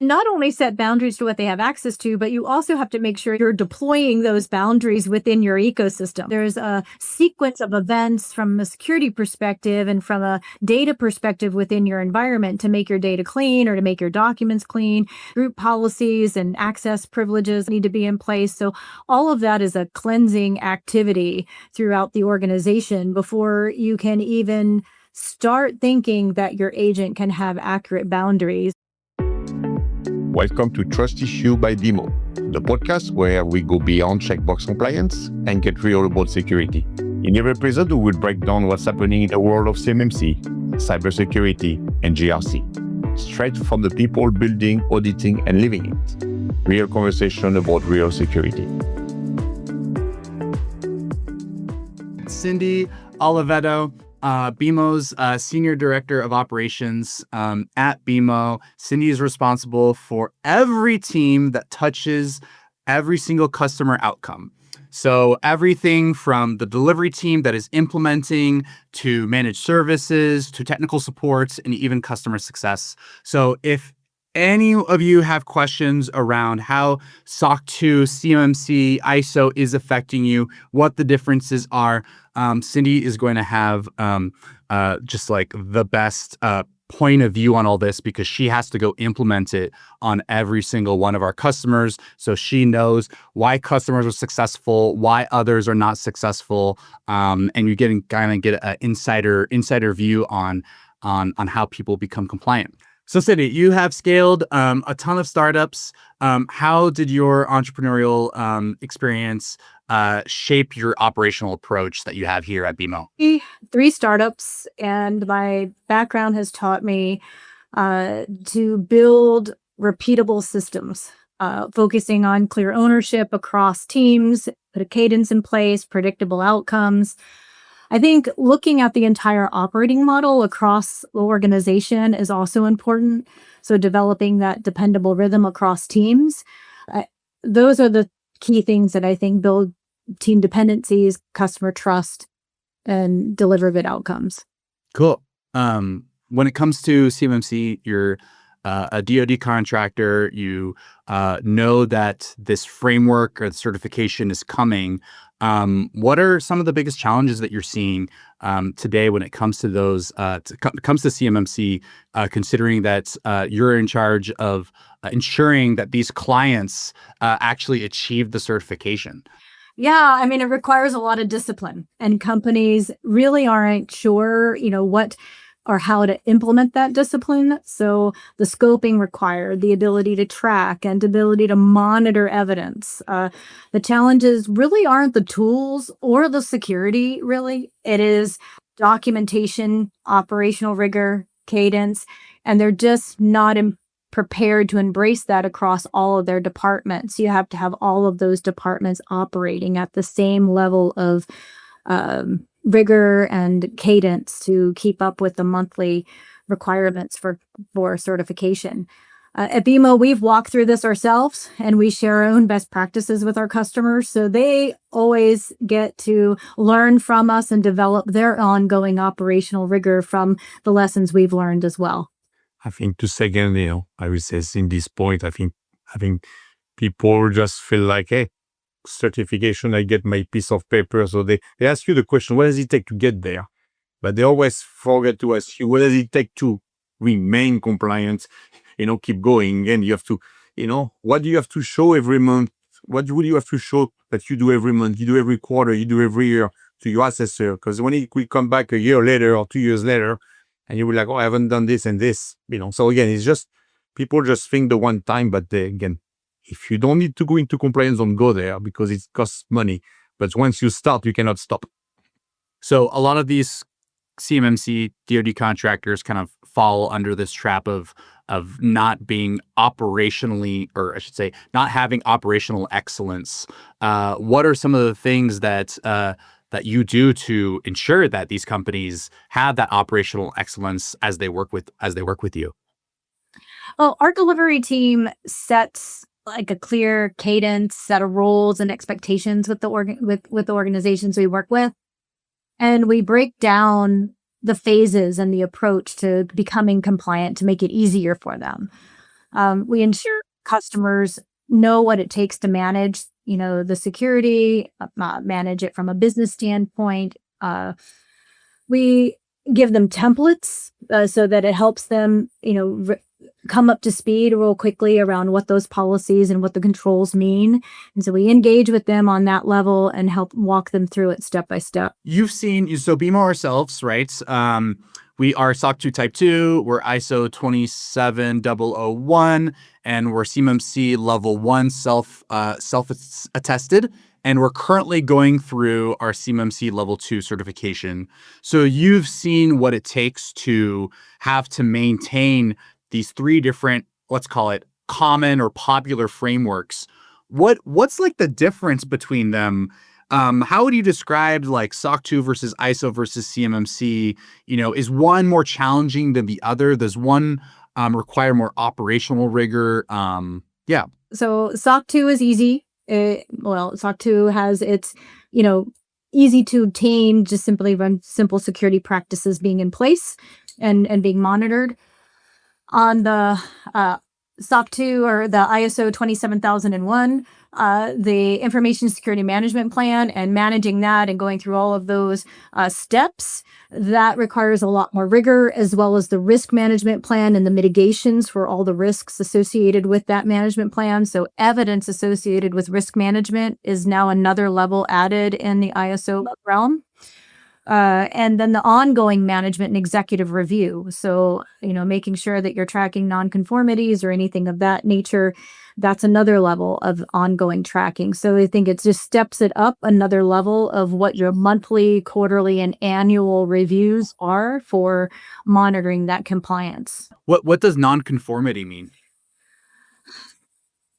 not only set boundaries to what they have access to, but you also have to make sure you're deploying those boundaries within your ecosystem. There's a sequence of events from a security perspective and from a data perspective within your environment to make your data clean or to make your documents clean. Group policies and access privileges need to be in place. So all of that is a cleansing activity throughout the organization before you can even start thinking that your agent can have accurate boundaries. Welcome to Trust Issue by BEMO, the podcast where we go beyond checkbox compliance and get real about security. In every episode, we will break down what's happening in the world of CMMC, cybersecurity, and GRC, straight from the people building, auditing, and living it. Real conversation about real security. Cindy Oliveto, BEMO's Senior Director of Operations at BEMO. Cindy is responsible for every team that touches every single customer outcome. So everything from the delivery team that is implementing to managed services to technical supports and even customer success. So if any of you have questions around how SOC 2, CMMC, ISO is affecting you, what the differences are, Cindy is going to have just like the best point of view on all this because she has to go implement it on every single one of our customers. So she knows why customers are successful, why others are not successful, and you're getting kind of get an insider view on how people become compliant. So Cindy, you have scaled a ton of startups. How did your entrepreneurial experience shape your operational approach that you have here at BEMO? 3 startups, and my background has taught me to build repeatable systems, focusing on clear ownership across teams, put a cadence in place, predictable outcomes. I think looking at the entire operating model across the organization is also important. So developing that dependable rhythm across teams, those are the key things that I think build team dependencies, customer trust, and deliver good outcomes. Cool. When it comes to CMMC, you're a DoD contractor. You know that this framework or the certification is coming. What are some of the biggest challenges that you're seeing today when it comes to those, comes to CMMC, considering that you're in charge of ensuring that these clients actually achieve the certification? Yeah, I mean, it requires a lot of discipline, and companies really aren't sure, what or how to implement that discipline. So the scoping required, the ability to track and ability to monitor evidence. The challenges really aren't the tools or the security, really. It is documentation, operational rigor, cadence, and they're just not prepared to embrace that across all of their departments. You have to have all of those departments operating at the same level of rigor and cadence to keep up with the monthly requirements for certification. At BEMO, we've walked through this ourselves, and we share our own best practices with our customers. So they always get to learn from us and develop their ongoing operational rigor from the lessons we've learned as well. I think to second, I would say in this point, I think having people just feel like, hey, certification, I get my piece of paper. So they ask you the question, what does it take to get there? But they always forget to ask you, what does it take to remain compliant, keep going. And you have to, what do you have to show every month? What would you have to show that you do every month, you do every quarter, you do every year to your assessor? Because when it will come back a year later or 2 years later, and you will like, oh, I haven't done this and this, So again, it's just, people just think the one time, but again, if you don't need to go into compliance, don't go there because it costs money. But once you start, you cannot stop. So a lot of these CMMC DoD contractors kind of fall under this trap of not being operationally, or I should say, not having operational excellence. What are some of the things that you do to ensure that these companies have that operational excellence as they work with you? Well, our delivery team sets like a clear cadence, set of roles and expectations with the organizations we work with. And we break down the phases and the approach to becoming compliant to make it easier for them. We ensure customers know what it takes to manage, the security, manage it from a business standpoint. We give them templates so that it helps them, come up to speed real quickly around what those policies and what the controls mean. And so we engage with them on that level and help walk them through it step by step. You've seen, so BEMO ourselves, right? We are SOC 2 Type 2, we're ISO 27001, and we're CMMC Level 1 self-attested. And we're currently going through our CMMC Level 2 certification. So you've seen what it takes to have to maintain these 3 different, let's call it common or popular frameworks. What's like the difference between them? How would you describe like SOC 2 versus ISO versus CMMC? Is one more challenging than the other? Does one require more operational rigor? Yeah. So SOC 2 is easy. SOC 2 has its, easy to obtain, just simply run simple security practices being in place and being monitored. On the SOC 2 or the ISO 27001, the Information Security Management Plan and managing that and going through all of those steps, that requires a lot more rigor, as well as the risk management plan and the mitigations for all the risks associated with that management plan. So evidence associated with risk management is now another level added in the ISO realm. And then the ongoing management and executive review. So, making sure that you're tracking nonconformities or anything of that nature, that's another level of ongoing tracking. So I think it just steps it up another level of what your monthly, quarterly, and annual reviews are for monitoring that compliance. What does nonconformity mean?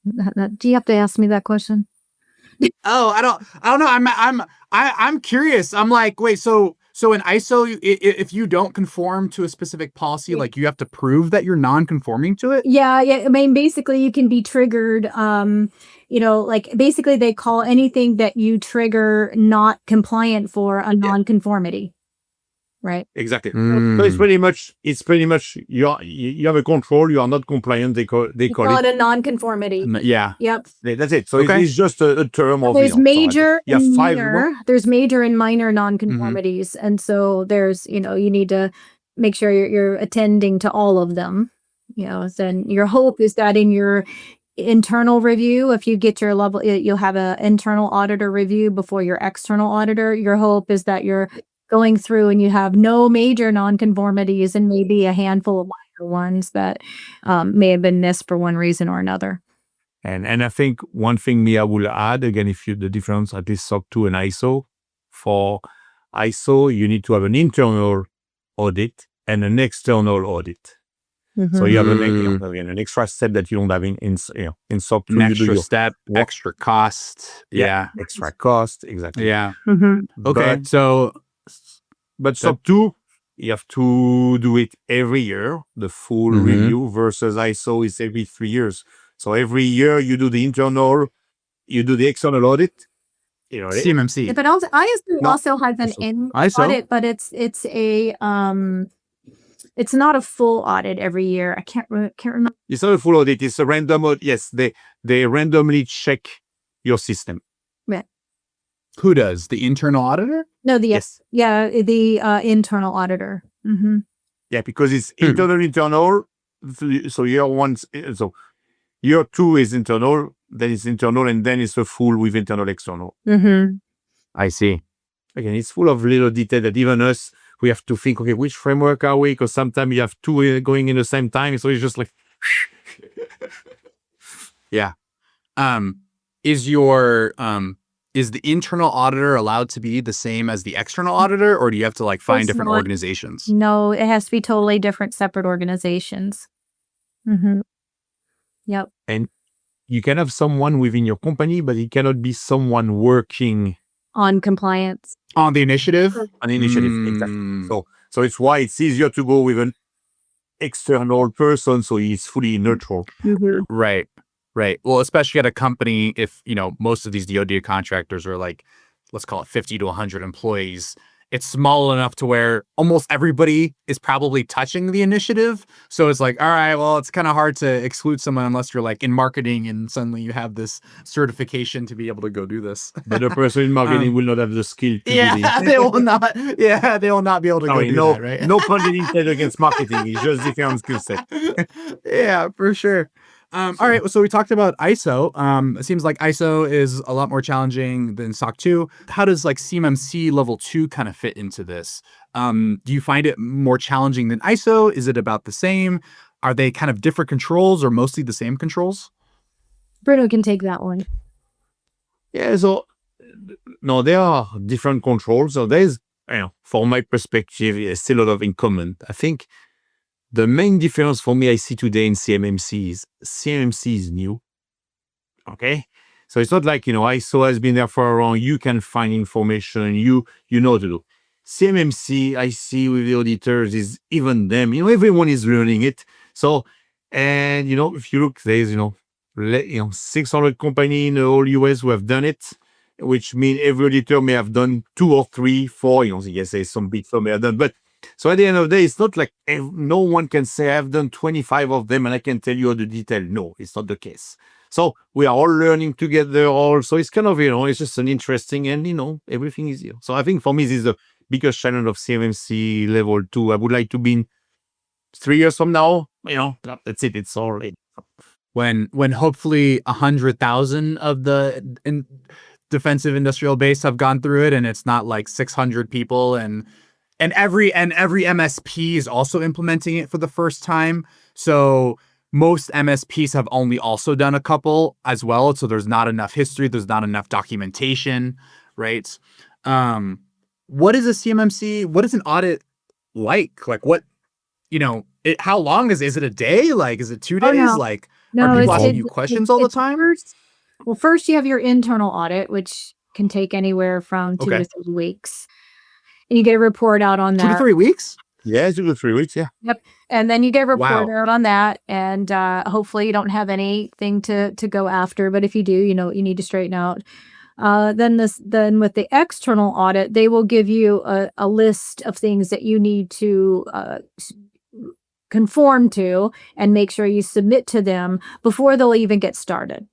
Do you have to ask me that question? Oh, I don't know. I'm curious. I'm like, wait, so in ISO, if you don't conform to a specific policy, like you have to prove that you're non-conforming to it? Yeah. I mean, basically you can be triggered, basically they call anything that you trigger not compliant for a non-conformity. Right. Exactly. So it's pretty much you have a control, you are not compliant. They call it a non-conformity. Yeah. Yep. That's it. So it's just a term of. There's major and minor. more. There's major and minor non-conformities, and so there's you need to make sure you're attending to all of them. Then your hope is that in your internal review, if you get your level, you'll have an internal auditor review before your external auditor. Your hope is that you're going through and you have no major nonconformities and maybe a handful of minor ones that may have been missed for one reason or another. And I think one thing Mia will add, again, the difference at least SOC 2 and ISO. For ISO, you need to have an internal audit and an external audit. So you have an extra step that you don't have in SOC 2. An extra step, extra cost. Yeah. Extra cost, exactly. Yeah. Okay, But SOC 2, you have to do it every year, the full review, versus ISO is every 3 years. So every year you do the internal, you do the external audit. CMMC. Yeah, but also ISO also has an audit, but it's not a full audit every year. I can't remember. It's not a full audit. It's a random audit. Yes, they randomly check your system. Yeah. Who does? The internal auditor? No, the internal auditor. Mm-hmm. Yeah, because it's internal. So year 2 is internal, then it's internal, and then it's a full with internal external. I see. Again, it's full of little detail that even us, we have to think, okay, which framework are we? Because sometimes you have 2 going in the same time. So it's just like. Yeah. Is the internal auditor allowed to be the same as the external auditor, or do you have to find different organizations? No, it has to be totally different, separate organizations. Yep. And you can have someone within your company, but it cannot be someone working on compliance. On the initiative? On the initiative, exactly. So it's why it's easier to go with an external person, so he's fully neutral. Right. Well, especially at a company, if, most of these DoD contractors are let's call it 50 to 100 employees, it's small enough to where almost everybody is probably touching the initiative. So it's like, all right, well, it's kind of hard to exclude someone unless you're like in marketing and suddenly you have this certification to be able to go do this. But the person in marketing will not have the skill to do this. They will not. Yeah, they will not be able to go do that, right? No pun intended against marketing. It's just different skill set. Yeah, for sure. All right, so we talked about ISO. It seems like ISO is a lot more challenging than SOC 2. How does like CMMC level 2 kind of fit into this? Do you find it more challenging than ISO? Is it about the same? Are they kind of different controls or mostly the same controls? Bruno can take that one. Yeah, so no, there are different controls. So there's, from my perspective, there's still a lot of in common. I think the main difference for me I see today in CMMC is new. Okay? So it's not like, ISO has been there for a while. You can find information. You know what to do. CMMC, I see with the auditors is even them. Everyone is learning it. So, and, if you look, there's, 600 companies in the whole US who have done it, which means every auditor may have done 2 or 3, 4, yes, there's some big firm may have done, but so at the end of the day, it's not like no one can say I've done 25 of them and I can tell you all the detail. No, it's not the case. So we are all learning together. So it's kind of, it's just an interesting and, everything is here. So I think for me, this is the biggest challenge of CMMC level 2. I would like to be in 3 years from now, that's it. It's all in. When hopefully 100,000 of the defensive industrial base have gone through it and it's not like 600 people and every MSP is also implementing it for the first time. So most MSPs have only also done a couple as well. So there's not enough history. There's not enough documentation, right? What is a CMMC? What is an audit like? Like what, how long is it a day? Like, is it 2 days? No. Like, No, are people asking you questions all the time? First you have your internal audit, which can take anywhere from 2 to 3 weeks. And you get a report out on that. 2 to 3 weeks? Yeah, 2 to 3 weeks, yeah. Yep. And then you get a report out on that. And hopefully you don't have anything to go after. But if you do, you need to straighten out. Then with the external audit, they will give you a list of things that you need to conform to and make sure you submit to them before they'll even get started.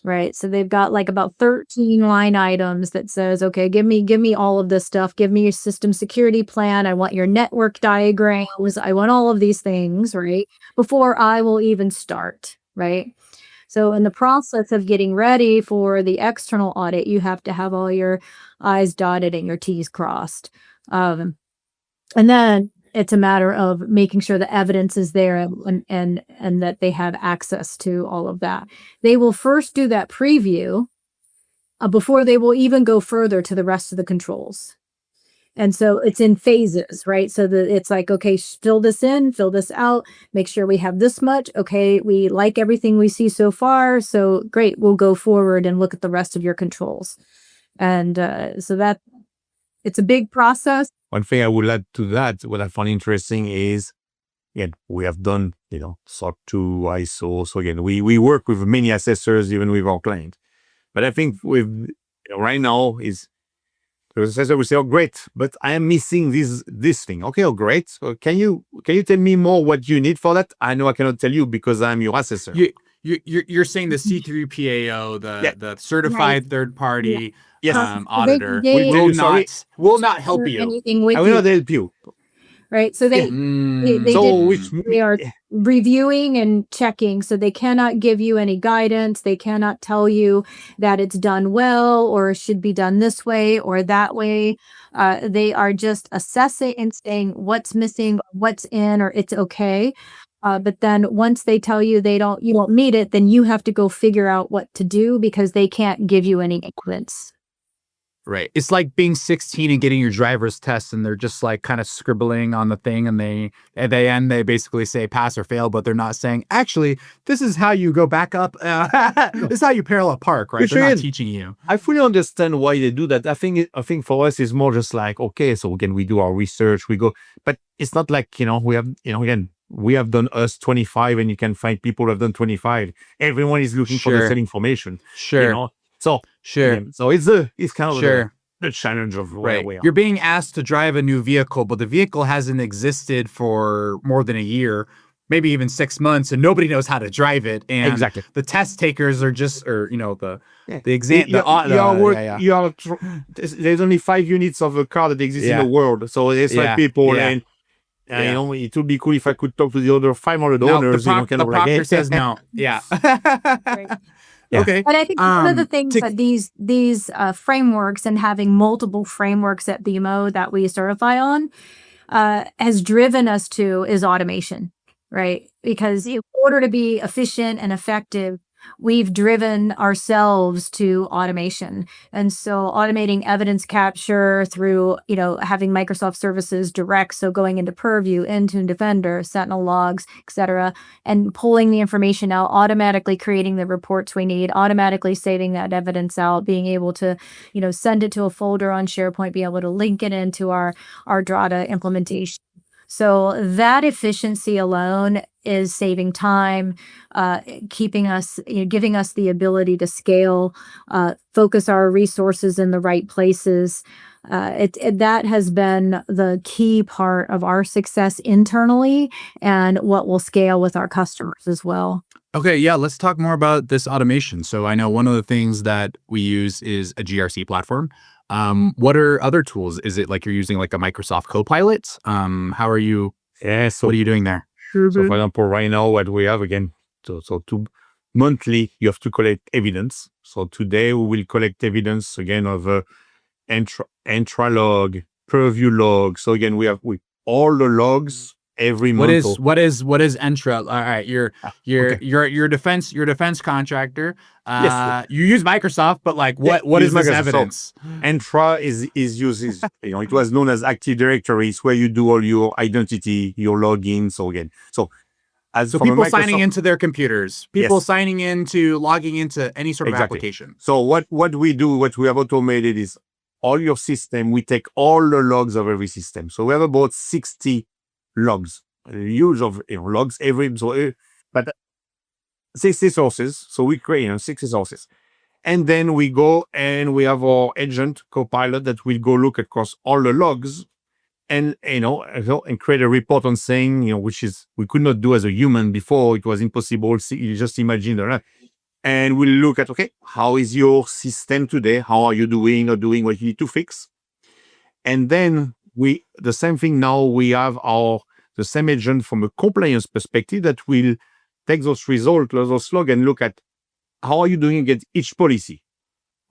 Right. So they've got like about 13 line items that says, okay, give me all of this stuff. Give me your system security plan. I want your network diagrams. I want all of these things, right? Before I will even start. Right. So in the process of getting ready for the external audit, you have to have all your I's dotted and your T's crossed. And then it's a matter of making sure the evidence is there and that they have access to all of that. They will first do that preview before they will even go further to the rest of the controls. And so it's in phases, right? So it's like, okay, fill this in, fill this out, make sure we have this much. Okay, we like everything we see so far. So great, we'll go forward and look at the rest of your controls. And so that it's a big process. One thing I would add to that, what I found interesting is, again, we have done, SOC 2, ISO. So again, we work with many assessors, even with our clients. But I think with right now is the assessor will say, oh, great, but I am missing this thing. Okay, oh, great. So can you tell me more what you need for that? I know I cannot tell you because I'm your assessor. You're saying the C3PAO, the certified third party auditor will not help you. I will not help you. Right. So they are reviewing and checking. So they cannot give you any guidance. They cannot tell you that it's done well or should be done this way or that way. They are just assessing and saying what's missing, what's in, or it's okay. But then once they tell you you won't meet it, then you have to go figure out what to do because they can't give you any guidance. Right. It's like being 16 and getting your driver's test and they're just like kind of scribbling on the thing and at the end they basically say pass or fail, but they're not saying, actually, this is how you go back up. This is how you parallel park, right? They're not teaching you. I fully understand why they do that. I think for us it's more just like, okay, so again, we do our research, we go, but it's not like, we have, again, we have done us 25 and you can find people who have done 25. Everyone is looking for the same information. Sure. So sure. So it's kind of the challenge of where we are. You're being asked to drive a new vehicle, but the vehicle hasn't existed for more than a year, maybe even 6 months, and nobody knows how to drive it. And Exactly. the test takers are just, or the Yeah. exam. There's only 5 units of a car that exists in Yeah. the world. So there's Yeah. like people, Yeah. and Yeah. it would be cool if I could talk to the other 500 No, owners. the proctor says no. Yeah. Right. Yeah. Okay. But I think one of the things to- that these frameworks and having multiple frameworks at BEMO that we certify on has driven us to is automation, right? Because in order to be efficient and effective, we've driven ourselves to automation. And so automating evidence capture through, having Microsoft services direct, so going into Purview, Intune, Defender, Sentinel logs, etc., and pulling the information out, automatically creating the reports we need, automatically saving that evidence out, being able to, send it to a folder on SharePoint, be able to link it into our Drata implementation. So that efficiency alone is saving time, keeping us, giving us the ability to scale, focus our resources in the right places. That has been the key part of our success internally and what will scale with our customers as well. Okay, yeah, let's talk more about this automation. So I know one of the things that we use is a GRC platform. What are other tools? Is it like you're using like a Microsoft Copilot? How are you? Yeah. So What are you doing there? So for example, right now, what we have again, so monthly, you have to collect evidence. So today we will collect evidence again of intra log, purview log. So again, we have all the logs every month. What is Entra? All right, you're defense contractor. Yes. You use Microsoft, but like what is this Microsoft. evidence? Entra is used, it was known as Active Directory. It's where you do all your identity, your login. So again, so People signing into their computers, people Yes. signing into, logging into any sort of Exactly. application. So what we do, what we have automated is all your system, we take all the logs of every system. So we have about 60 logs, use of logs but 60 sources. So we create 60 sources. And then we go and we have our agent Copilot that will go look across all the logs and, and create a report on saying, which is, we could not do as a human before. It was impossible. You just imagine that. And we'll look at, okay, how is your system today? How are you doing or doing what you need to fix? And then the same thing now, we have the same agent from a compliance perspective that will take those results, those logs, and look at how are you doing against each policy.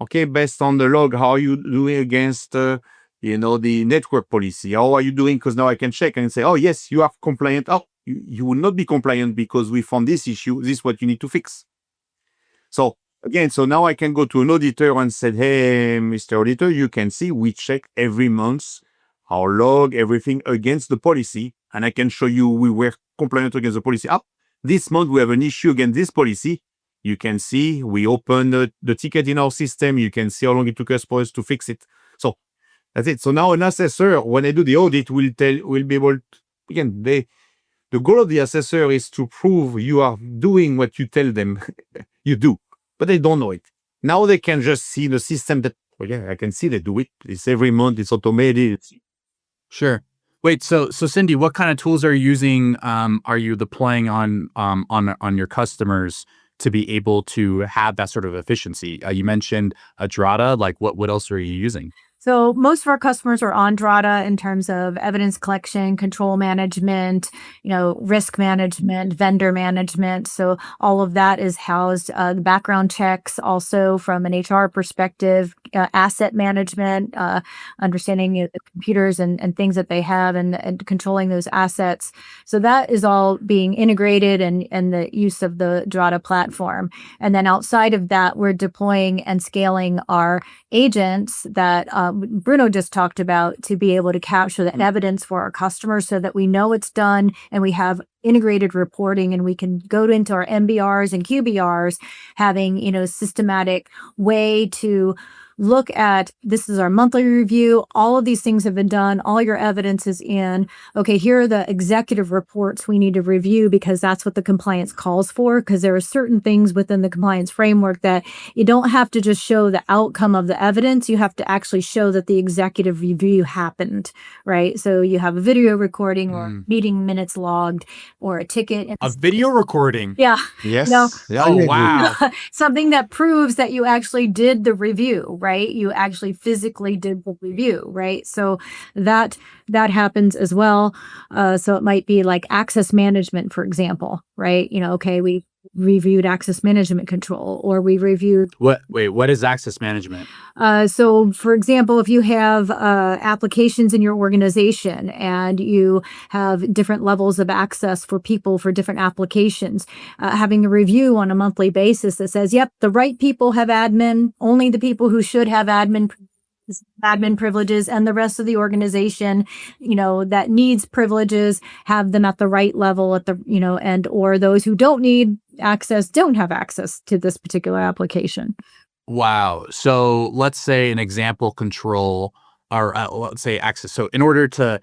Okay, based on the log, how are you doing against, the network policy? How are you doing? Because now I can check and say, oh, yes, you are compliant. Oh, you will not be compliant because we found this issue. This is what you need to fix. So again, now I can go to an auditor and say, hey, Mr. Auditor, you can see we check every month our log, everything against the policy, and I can show you we were compliant against the policy. This month we have an issue against this policy. You can see we open the ticket in our system. You can see how long it took us for us to fix it. So that's it. So now an assessor, when they do the audit, will be able to, again, the goal of the assessor is to prove you are doing what you tell them you do, but they don't know it. Now they can just see the system that, I can see they do it. It's every month, it's automated. Sure. Wait, so Cindy, what kind of tools are you using? Are you deploying on your customers to be able to have that sort of efficiency? You mentioned a Drata. Like, what else are you using? So most of our customers are on Drata in terms of evidence collection, control management, risk management, vendor management. So all of that is housed. The background checks also from an HR perspective, asset management, understanding the computers and things that they have and controlling those assets. So that is all being integrated and the use of the Drata platform. And then outside of that, we're deploying and scaling our agents that Bruno just talked about to be able to capture the evidence for our customers so that we know it's done and we have integrated reporting, and we can go into our MBRs and QBRs, having, systematic way to look at, this is our monthly review. All of these things have been done. All your evidence is in. Okay, here are the executive reports we need to review because that's what the compliance calls for. Because there are certain things within the compliance framework that you don't have to just show the outcome of the evidence. You have to actually show that the executive review happened, right? So you have a video recording or meeting minutes logged or a ticket. A video recording. Yeah. Yes. Yeah, oh, wow. Something that proves that you actually did the review, right? You actually physically did the review, right? So that happens as well. So it might be like access management, for example, right? Okay, we reviewed access management control, or we reviewed. What is access management? So for example, if you have applications in your organization and you have different levels of access for people for different applications, having a review on a monthly basis that says, yep, the right people have admin, only the people who should have admin privileges, and the rest of the organization, that needs privileges, have them at the right level at the, and or those who don't need access don't have access to this particular application. Wow. So let's say an example control, or let's say access. So in order to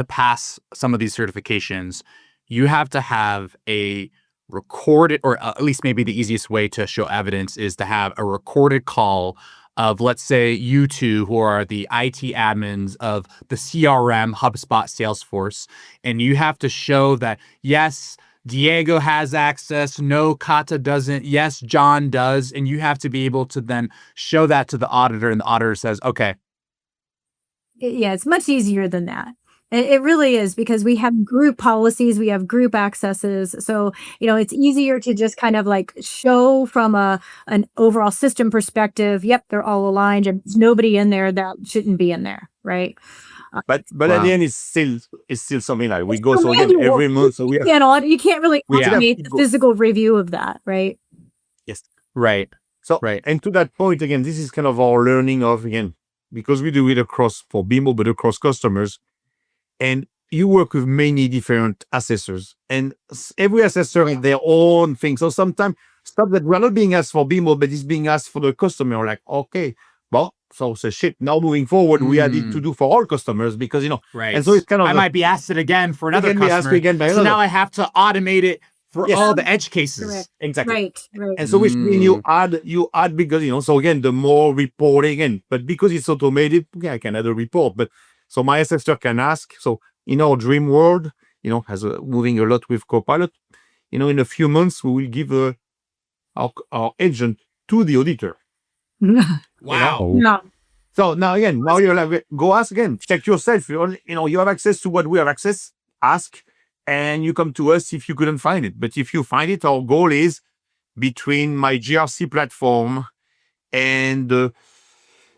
pass some of these certifications, you have to have a recorded, or at least maybe the easiest way to show evidence is to have a recorded call of, let's say, you two who are the IT admins of the CRM, HubSpot, Salesforce, and you have to show that, yes, Diego has access, no, Kata doesn't, yes, John does, and you have to be able to then show that to the auditor, and the auditor says, okay. Yeah, it's much easier than that. It really is, because we have group policies, we have group accesses. So, it's easier to just kind of like show from an overall system perspective, yep, they're all aligned, and there's nobody in there that shouldn't be in there, right? But Wow. at the end, it's still something like we go so again manual. every month. So we have, You can't really automate the physical review of that, right? yes. Right. So Right. and to that point again, this is kind of our learning of, again, because we do it across for BEMO, but across customers, and you work with many different assessors, and every assessor has their own thing. So sometimes stuff that we're not being asked for BEMO, but is being asked for the customer. Like, okay, well, so shit. Now moving forward, we had it to do for all customers because Right. And so it's kind of I might be asked it again for another Again, we ask customer. again by So another. now I have to automate it for Yes. all the edge cases. Correct. exactly. Right. And so which means you add because so again the more reporting in, but because it's automated, yeah, I can add a report. But so my assessor can ask. So in our dream world, has moving a lot with Copilot. In a few months we will give our agent to the auditor. Wow. No. So now again, now you're like, go ask again, check yourself. You have access to what we have access. Ask, and you come to us if you couldn't find it. But if you find it, our goal is between my GRC platform and the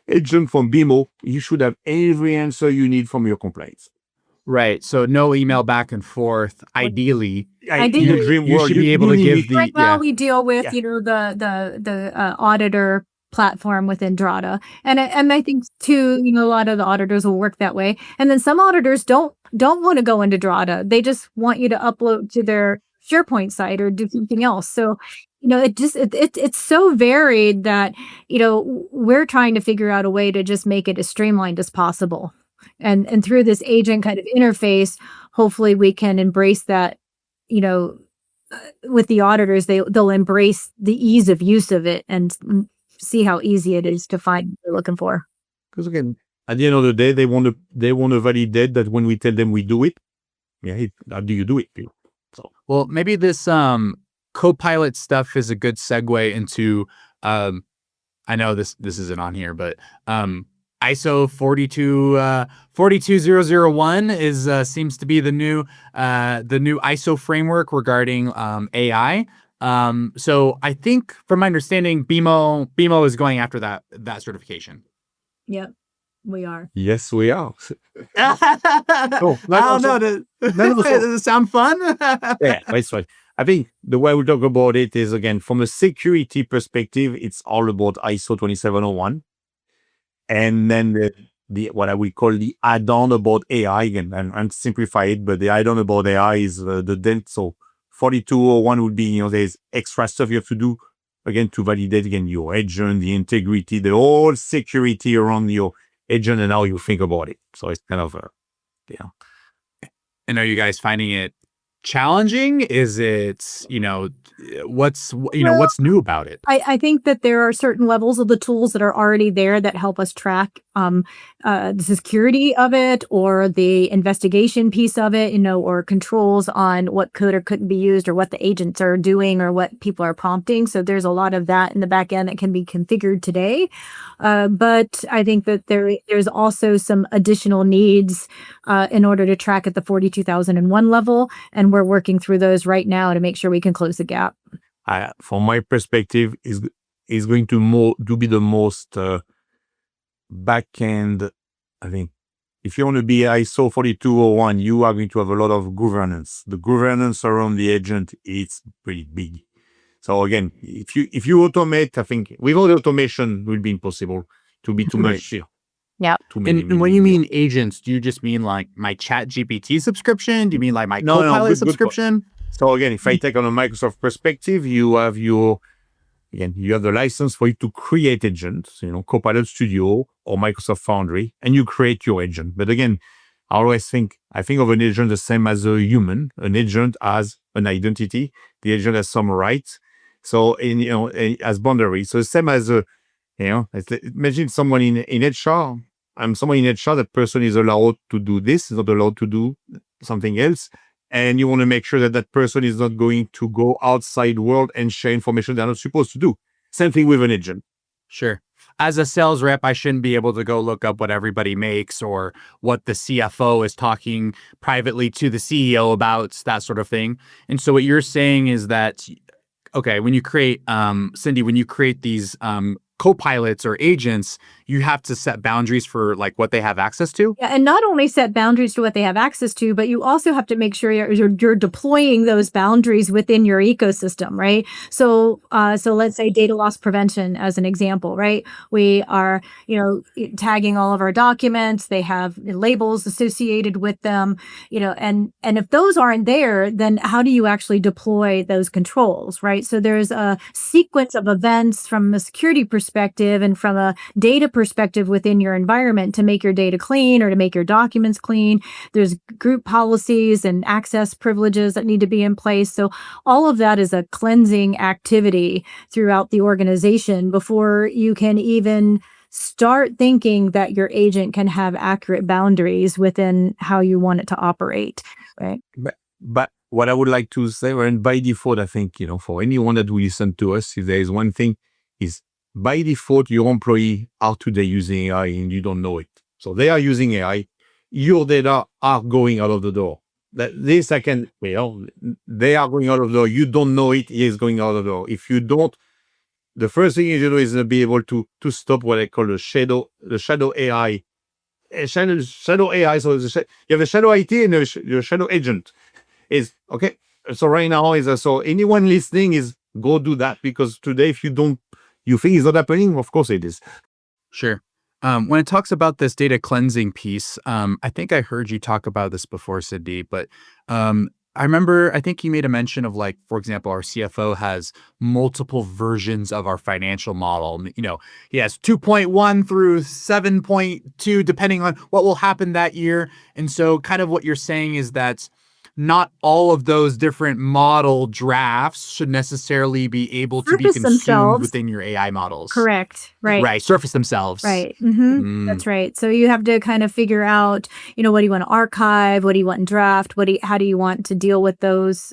agent from BEMO, you should have every answer you need from your complaints. Right. So no email back and forth. Ideally, In the dream you world, should be able to need give it. the Right now we deal with, Yeah. the auditor platform within Drata. And I think too, a lot of the auditors will work that way. And then some auditors don't want to go into Drata. They just want you to upload to their SharePoint site or do something else. So, it's so varied that, we're trying to figure out a way to just make it as streamlined as possible. And through this agent kind of interface, hopefully we can embrace that, with the auditors, they'll embrace the ease of use of it and see how easy it is to find what they're looking for. Because again, at the end of the day, they want to validate that when we tell them we do it. Yeah, how do you do it? So Well, maybe this Copilot stuff is a good segue into I know this isn't on here, but ISO 42001 is seems to be the new ISO framework regarding AI. So I think, from my understanding, BEMO is going after that certification. Yep, we are. yes, we are. I don't know. Does it sound fun? Yeah, that's right. I think the way we talk about it is, again, from a security perspective, it's all about ISO 27001. And then what I would call the add-on about AI, and simplify it, but the add-on about AI is the dent. So 4201 would be, there's extra stuff you have to do, again, to validate, again, your agent, the integrity, the whole security around your agent and how you think about it. So it's kind of, And are you guys finding it challenging? Is it, what's new about it? I think that there are certain levels of the tools that are already there that help us track the security of it, or the investigation piece of it, or controls on what could or couldn't be used, or what the agents are doing, or what people are prompting. So there's a lot of that in the back end that can be configured today. But I think that there's also some additional needs in order to track at the 42001 level. And we're working through those right now to make sure we can close the gap. From my perspective, is going to be the most back end. I think if you want to be ISO 4201, you are going to have a lot of governance. The governance around the agent is pretty big. So again, if you automate, I think without automation, it will be impossible to be too much here. Yeah. And when you mean agents, do you just mean like my Chat GPT subscription? Do you mean like my Copilot subscription? So again, if I take on a Microsoft perspective, you have the license for you to create agents, Copilot Studio or Microsoft Foundry, and you create your agent. But again, I think of an agent the same as a human. An agent has an identity. The agent has some rights. So as boundaries. So the same as imagine someone in HR. I'm someone in HR. That person is allowed to do this, is not allowed to do something else. And you want to make sure that person is not going to go outside world and share information they're not supposed to do. Same thing with an agent. Sure. As a sales rep, I shouldn't be able to go look up what everybody makes or what the CFO is talking privately to the CEO about, that sort of thing. And so what you're saying is that, okay, when you create, Cindy, when you create these co-pilots or agents, you have to set boundaries for like what they have access to. Yeah, and not only set boundaries to what they have access to, but you also have to make sure you're deploying those boundaries within your ecosystem, right? So let's say data loss prevention as an example, right? We are, tagging all of our documents. They have labels associated with them, and if those aren't there, then how do you actually deploy those controls, right? So there's a sequence of events from a security perspective and from a data perspective within your environment to make your data clean or to make your documents clean. There's group policies and access privileges that need to be in place. So all of that is a cleansing activity throughout the organization before you can even start thinking that your agent can have accurate boundaries within how you want it to operate, right? But what I would like to say, and by default, I think, for anyone that will listen to us, if there is one thing, is by default, your employee are today using AI and you don't know it. So they are using AI. Your data are going out of the door. They are going out of the door. You don't know it is going out of the door. If you don't, the first thing you do is be able to stop what I call the shadow AI. Shadow AI. So you have a shadow IT and your shadow agent. Is okay. So right now so anyone listening is go do that, because today if you don't, you think it's not happening, of course it is. Sure. When it talks about this data cleansing piece, I think I heard you talk about this before, Cindy, but I think you made a mention of, like, for example, our CFO has multiple versions of our financial model. He has 2.1 through 7.2, depending on what will happen that year. And so kind of what you're saying is that not all of those different model drafts should necessarily be able to be consumed within your AI models. Correct. Right. Right. Surface themselves. Right. Mm-hmm. That's right. So you have to kind of figure out, what do you want to archive? What do you want in draft? How do you want to deal with those,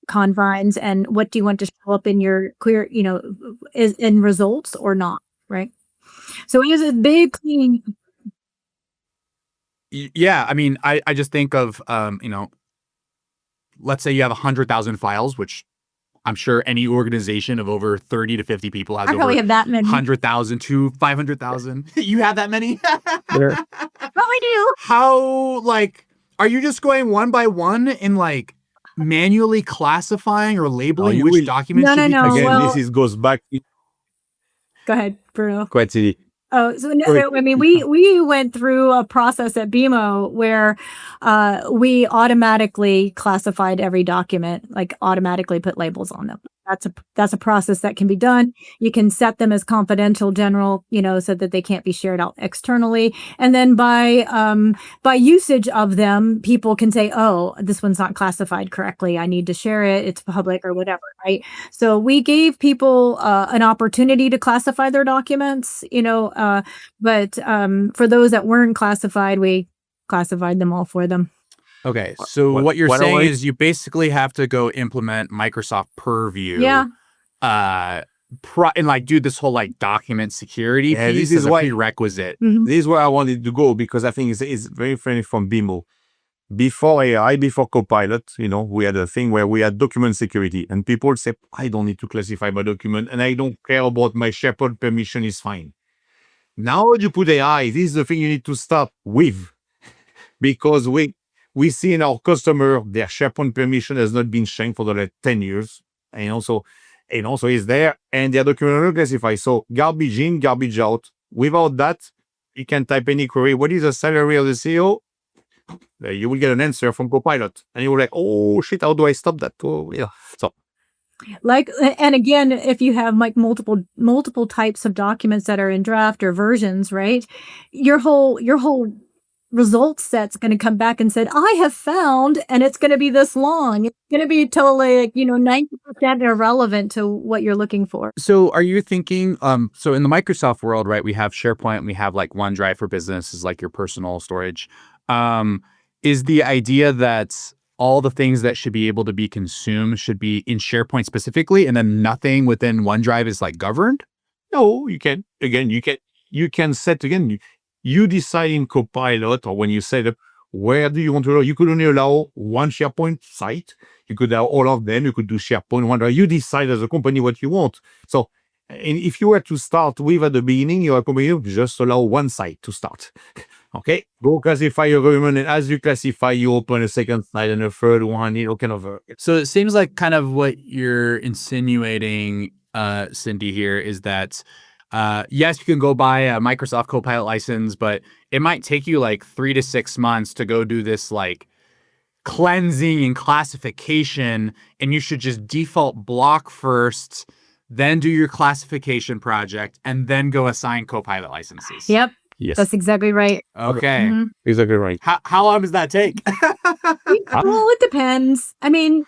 confines? And what do you want to show up in your clear, is in results or not? Right. So it is a big cleaning. Yeah. I mean, I just think of, let's say you have 100,000 files, which I'm sure any organization of over 30 to 50 people has. I probably have that many. 100,000 to 500,000. You have that many? Probably do. How, are you just going one by one and manually classifying or labeling which documents should be consumed? Again, this goes back. Go ahead, Bruno. Quite silly. Oh, so no, Sorry. I mean, we went through a process at BEMO where we automatically classified every document, like automatically put labels on them. That's a process that can be done. You can set them as confidential, general, so that they can't be shared out externally. And then by usage of them, people can say, "Oh, this one's not classified correctly. I need to share it. It's public or whatever." Right. So we gave people an opportunity to classify their documents, but for those that weren't classified, we classified them all for them. Okay, so what you're what I saying wanted- is you basically have to go implement Microsoft Purview, Yeah. and like do this whole like document security Yeah, piece this as is a why- prerequisite. Mhm. This is where I wanted to go because I think it's very friendly from BEMO. Before AI, before Copilot, we had a thing where we had document security and people say, I don't need to classify my document and I don't care about my SharePoint permission is fine. Now you put AI, this is the thing you need to start with because we see in our customer, their SharePoint permission has not been changed for the last 10 years. And also is there and their document are not classified. So garbage in, garbage out. Without that, you can type any query. What is the salary of the CEO? You will get an answer from Copilot. And you will like, oh shit, how do I stop that? Oh, yeah. So And again, if you have like multiple types of documents that are in draft or versions, right? Your whole result set's going to come back and said, I have found, and it's going to be this long. It's going to be totally like, 90% irrelevant to what you're looking for. So are you thinking, so in the Microsoft world, right, we have SharePoint, we have like OneDrive for Business is like your personal storage. Is the idea that all the things that should be able to be consumed should be in SharePoint specifically, and then nothing within OneDrive is like governed? no, you can, again, you can set again, you decide in Copilot or when you set up, where do you want to allow? You could only allow one SharePoint site. You could allow all of them. You could do SharePoint, OneDrive. You decide as a company what you want. So, and if you were to start with at the beginning, your company would just allow one site to start. Okay, go classify your government, and as you classify, you open a second site and a third one. Kind of. So it seems like kind of what you're insinuating, Cindy, here is that yes, you can go buy a Microsoft Copilot license, but it might take you like 3 to 6 months to go do this like cleansing and classification, and you should just default block first, then do your classification project, and then go assign Copilot licenses. Yep. Yes, That's exactly right. Okay. Mhm. exactly right. How long does that take? Well, it depends. I mean,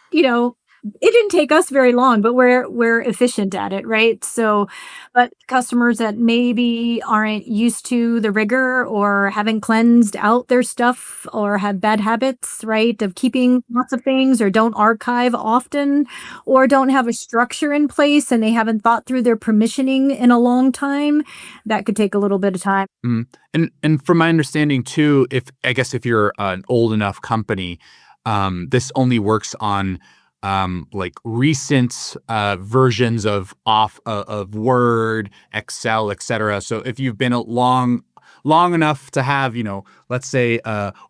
it didn't take us very long, but we're efficient at it, right? So, but customers that maybe aren't used to the rigor or haven't cleansed out their stuff or have bad habits, right, of keeping lots of things or don't archive often or don't have a structure in place and they haven't thought through their permissioning in a long time, that could take a little bit of time. And from my understanding too, if you're an old enough company, this only works on like recent versions of Word, Excel, etc. So if you've been long enough to have, let's say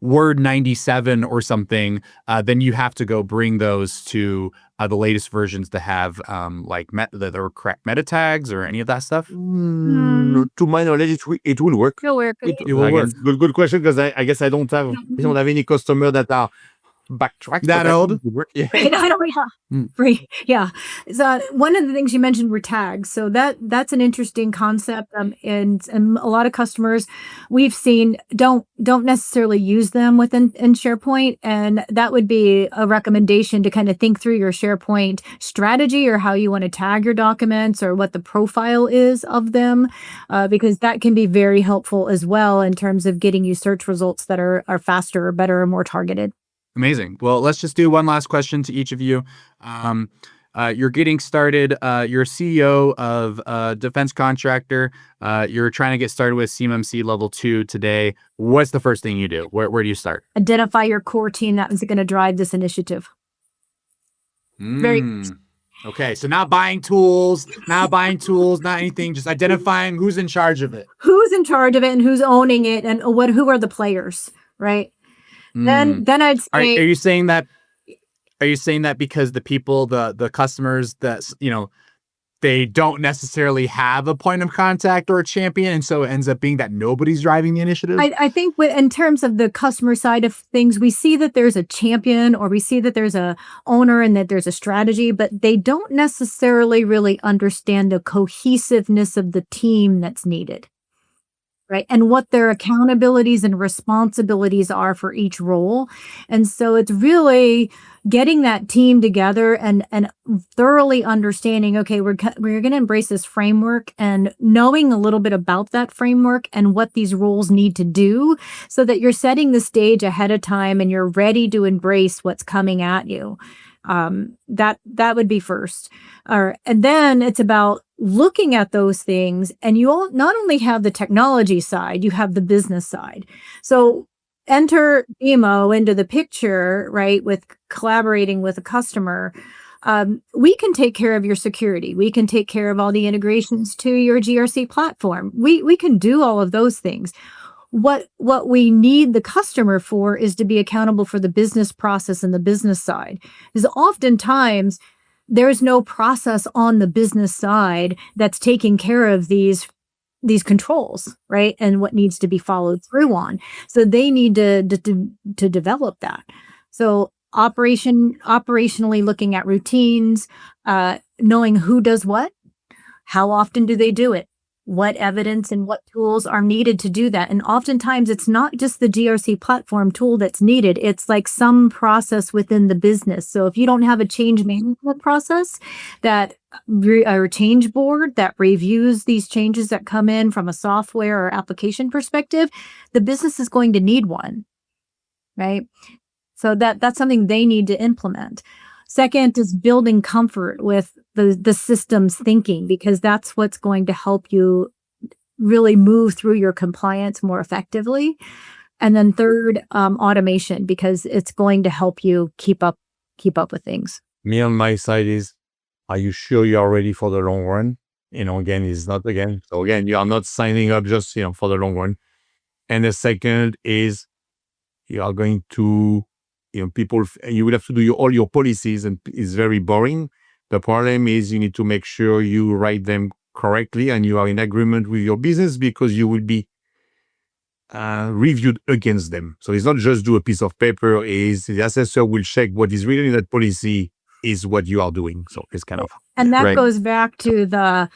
Word 97 or something, then you have to go bring those to the latest versions to have like the correct meta tags or any of that stuff. To my knowledge, it will work. It'll work. It will work. Good question because I guess I don't have any customer that are backtracked. That but I old? think it would work. Yeah. Right, I don't, yeah. Mm. Right, yeah. So one of the things you mentioned were tags. So that's an interesting concept, and a lot of customers we've seen don't necessarily use them within in SharePoint, and that would be a recommendation to kind of think through your SharePoint strategy or how you want to tag your documents or what the profile is of them, because that can be very helpful as well in terms of getting you search results that are faster or better or more targeted. Amazing. Well, let's just do one last question to each of you. You're getting started. You're a CEO of a defense contractor. You're trying to get started with CMMC level 2 today. What's the first thing you do? Where do you start? Identify your core team that is going to drive this initiative. Very Okay, so not buying tools, not anything, just identifying who's in charge of it. Who's in charge of it and who's owning it and who are the players, right? Then I'd Are say, you saying that? Are you saying that because the people, the customers that they don't necessarily have a point of contact or a champion. And so it ends up being that nobody's driving the initiative. I think in terms of the customer side of things, we see that there's a champion or we see that there's a owner and that there's a strategy, but they don't necessarily really understand the cohesiveness of the team that's needed. Right. And what their accountabilities and responsibilities are for each role. And so it's really getting that team together and thoroughly understanding, okay, we're going to embrace this framework and knowing a little bit about that framework and what these roles need to do so that you're setting the stage ahead of time and you're ready to embrace what's coming at you. That would be first. And then it's about looking at those things, and you all not only have the technology side, you have the business side. So enter BEMO into the picture, right? With collaborating with a customer, we can take care of your security. We can take care of all the integrations to your GRC platform. We can do all of those things. What we need the customer for is to be accountable for the business process and the business side. Because oftentimes there's no process on the business side that's taking care of these controls, right? And what needs to be followed through on. So they need to develop that. So operationally looking at routines, knowing who does what, how often do they do it, what evidence and what tools are needed to do that. And oftentimes it's not just the GRC platform tool that's needed. It's like some process within the business. So if you don't have a change management process or change board that reviews these changes that come in from a software or application perspective, the business is going to need one, right? So that's something they need to implement. Second is building comfort with the systems thinking, because that's what's going to help you really move through your compliance more effectively. And then third, automation, because it's going to help you keep up with things. Me on my side is, are you sure you are ready for the long run? Again, it's not again. So again, you are not signing up just, for the long run. And the second is you are going to, people, you will have to do all your policies, and it's very boring. The problem is you need to make sure you write them correctly and you are in agreement with your business, because you will be reviewed against them. So it's not just do a piece of paper, is the assessor will check what is written in that policy is what you are doing. So it's kind of... And that right. goes back to the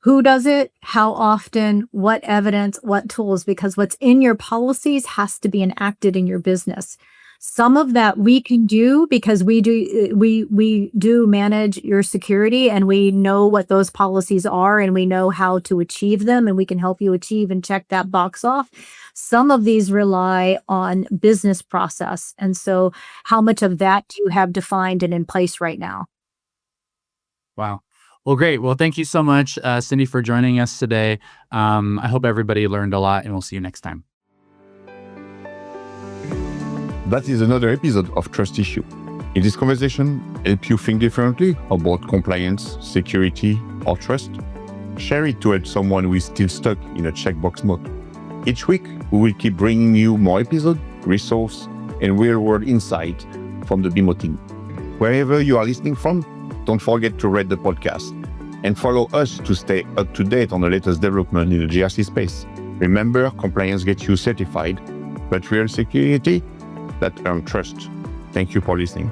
who does it, how often, what evidence, what tools, because what's in your policies has to be enacted in your business. Some of that we can do because we do manage your security, and we know what those policies are, and we know how to achieve them, and we can help you achieve and check that box off. Some of these rely on business process. And so how much of that do you have defined and in place right now? Wow. Well, great. Well, thank you so much, Cindy, for joining us today. I hope everybody learned a lot, and we'll see you next time. That is another episode of Trust Issue. In this conversation, help you think differently about compliance, security, or trust? Share it to help someone who is still stuck in a checkbox mode. Each week, we will keep bringing you more episodes, resources, and real-world insight from the BEMO team. Wherever you are listening from, don't forget to rate the podcast and follow us to stay up to date on the latest development in the GRC space. Remember, compliance gets you certified, but real security, that earns trust. Thank you for listening.